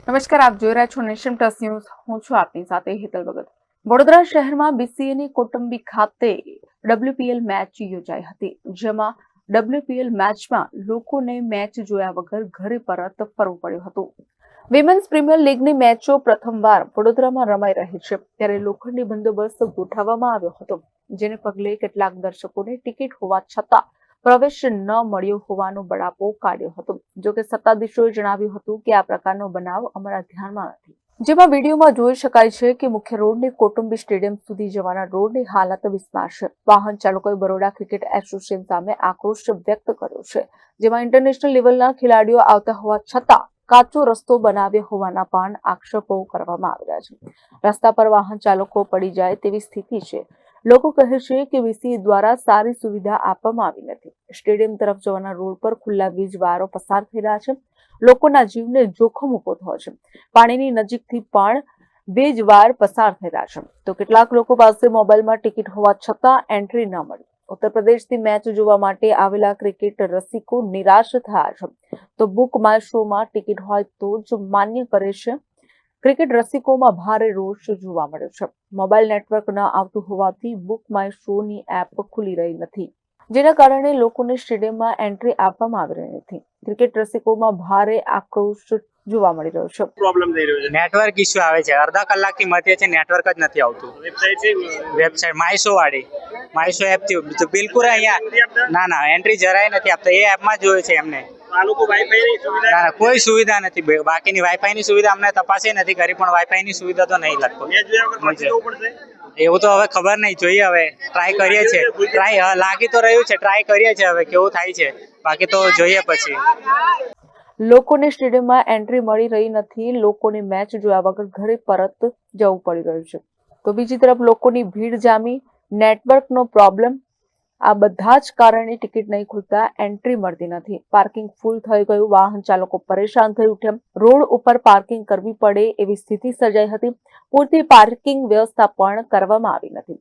નમસ્કાર, આપ જોઈ રહ્યા છો નેશન પ્લસ ન્યૂઝ. હું છું આપની સાથે હેતલ ભગત. વડોદરા શહેરમાં બીસીએની કૌટુંબિક ખાતે WPL મેચ યોજાઈ હતી, જેમાં WPL મેચમાં લોકોને મેચ જોયા વગર ઘરે પરત ફરવું પડ્યું હતું. વિમેન્સ પ્રીમિયર લીગની મેચો પ્રથમવાર વડોદરામાં રમાઈ રહી છે, ત્યારે લોખંડી બંદોબસ્ત ગોઠવવામાં આવ્યો હતો, જેને પગલે કેટલાક દર્શકોને ટિકિટ હોવા છતાં પ્રવેશ ન મળ્યો હોવાનો બળાપો કાઢ્યો હતો. જોકે સત્તાધીશોએ જણાવ્યું હતું કે આ પ્રકારનો બનાવ અમારા ધ્યાનમાં નથી. જેમાં વિડીયોમાં જોઈ શકાય છે કે મુખ્ય રોડની કૌટુંબિક સ્ટેડિયમ સુધી જવાના રોડની હાલત બિસ્માર છે. વાહન ચાલકોએ બરોડા ક્રિકેટ એસોસિએશન સામે આક્રોશ વ્યક્ત કર્યો છે, જેમાં ઇન્ટરનેશનલ લેવલના ખેલાડીઓ આવતા હોવા છતાં કાચો રસ્તો બનાવ્યો હોવાના પણ આક્ષેપો કરવામાં આવ્યા છે. રસ્તા પર વાહન ચાલકો પડી જાય તેવી સ્થિતિ છે. લોકો કહે છે કે વીસી દ્વારા સારી સુવિધા આપવામાં આવી નથી. સ્ટેડિયમ તરફ જવાના રોડ પર ખુલ્લા વીજ વાયરો પસાર થઈ રહ્યા છે. લોકોના જીવને જોખમ ઉભો થયો છે. પાણીની નજીકથી પણ વીજ વાયર પસાર થઈ રહ્યા છે. તો કેટલાક લોકો પાસે મોબાઈલમાં ટિકિટ હોવા છતાં એન્ટ્રી ન મળી. ઉત્તર પ્રદેશથી મેચ જોવા માટે આવેલા ક્રિકેટ રસિકો નિરાશ થયા છે. તો બુક માય શોમાં ટિકિટ હોય તો જ માન્ય કરે છે. ક્રિકેટ રસિકોમાં ભારે રોષ જોવા મળ્યો છે. મોબાઈલ નેટવર્ક ન આવતું હોવાથી બુક માય શોની એપ ખુલી રહી નથી, જેના કારણે લોકોને સ્ટેડિયમમાં એન્ટ્રી આપવામાં આવી રહી નથી. ક્રિકેટ રસિકોમાં ભારે આક્રોશ જોવા મળી રહ્યો છે. પ્રોબ્લેમ થઈ રહ્યો છે, નેટવર્ક ઇશ્યુ આવે છે. અડધા કલાકથી મધ્ય છે, નેટવર્ક જ નથી આવતું. વેબસાઇટ માયશો વાળી માયશો એપ થી બિલકુલ અહીંયા ના એન્ટ્રી જરાય નથી આપતા. એ એપમાં જોયું છે એમને. આ લોકો વાઈફાઈની સુવિધા ના કોઈ સુવિધા નથી. બાકીની વાઈફાઈની સુવિધા અમને તપાસી નથી કરી, પણ વાઈફાઈની સુવિધા તો નહીં લગતો. મેચ જોયા વગર પાછી જવું પડશે. એવું તો હવે ખબર નહીં, જોઈએ હવે ટ્રાય કરીએ છીએ. ટ્રાય લાગી તો રહ્યું છે, ટ્રાય કરીએ છીએ, હવે કેવું થાય છે બાકી તો જોઈએ પછી. લોકોને સ્ટેડિયમમાં એન્ટ્રી મળી રહી નથી. લોકોને મેચ જોયા વગર ઘરે પરત જવું પડી રહ્યું છે. તો બીજી તરફ લોકોની ભીડ જામી, નેટવર્કનો પ્રોબ્લેમ, આ બધા જ કારણે ટિકિટ નહીં ખુલતા એન્ટ્રી મળતી નથી. પાર્કિંગ ફૂલ થઈ ગયું, વાહન ચાલકો પરેશાન થઈ ઉઠ્યા. રોડ ઉપર પાર્કિંગ કરવી પડે એવી સ્થિતિ સર્જાઈ હતી. પૂરતી પાર્કિંગ વ્યવસ્થા પણ કરવામાં આવી નથી.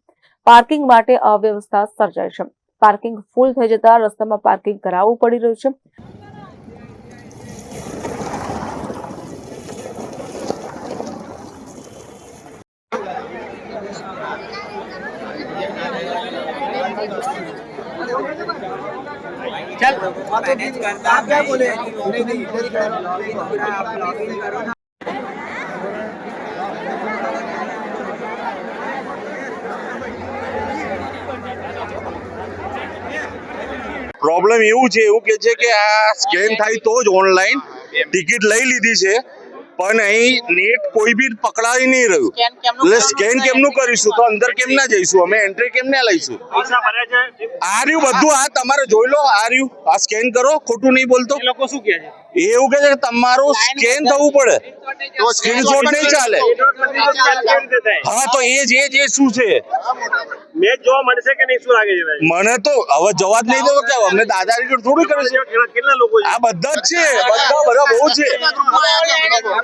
પાર્કિંગ માટે અવ્યવસ્થા સર્જાય છે. પાર્કિંગ ફૂલ થઈ જતા રસ્તામાં પાર્કિંગ કરાવવું પડી રહ્યું છે. आप क्या बोले? પ્રોબ્લેમ એવું કે છે કે આ સ્કેન થાય તો જ ઓનલાઈન ટિકિટ લઈ લીધી છે, પણ અહીં નેટ કોઈ બી પકડાઈ નહીં રહ્યું. એટલે સ્કેન કેમનું કરીશું તો અંદર કેમ ના જઈશું, અમે એન્ટ્રી કેમ ના લઈશું? પૈસા ભરે છે આ રહ્યું બધું, આ તમારે જોઈ લો, આ રહ્યું, આ સ્કેન કરો, ખોટું નહીં બોલતો. એ લોકો શું કહે છે? એવું કે છે કે તમારું સ્કેન થવું પડે, તો સ્ક્રીનશોટ નહીં ચાલે. હા તો એ શું છે? મેચ જોવા મળશે કે નહીં, શું લાગે છે ભાઈ? મને તો હવે જવા જ નહીં દેવો કે અમને દાદાગીરી થોડું કરે છે. કેટલા લોકો છે? આ બધા જ છે, બધા બહુ છે.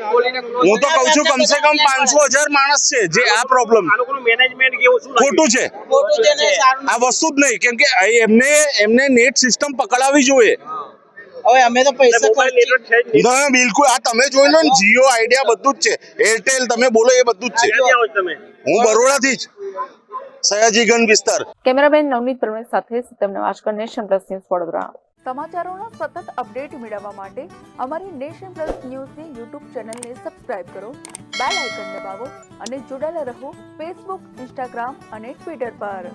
હું તો કઉ છું કમસે કમ 500,000 માણસ છે જે આ પ્રોબ્લેમ. આ લોકોનું મેનેજમેન્ટ કેવું, શું લાગે? ખોટું છે આ વસ્તુ જ નહીં, કેમ કે એમને નેટ સિસ્ટમ પકડાવી જોઈએ. હવે અમે તો પૈસા મોબાઈલ નેટવર્ક છે જ નહીં. ના બિલકુલ, આ તમે જોઈ લો ને, જીઓ, આઈડિયા બધું જ છે, એરટેલ તમે બોલો એ બધું જ છે. ક્યાંથી આવો છો તમે? હું બરોડાથી જ, સયાજીગંજ વિસ્તાર. કેમેરામેન નવનીત પ્રવીણ સાથે સત્યમ નવાશકર, નેશન પ્લસ ન્યૂઝ વડોદરા. સમાચારોનો સતત અપડેટ મેળવવા માટે અમારી નેશન પ્લસ ન્યૂઝની યુટ્યુબ ચેનલને સબસ્ક્રાઇબ કરો, બેલ આઇકન દબાવો અને જોડાયેલા રહો ફેસબુક, ઇન્સ્ટાગ્રામ અને ટ્વિટર પર.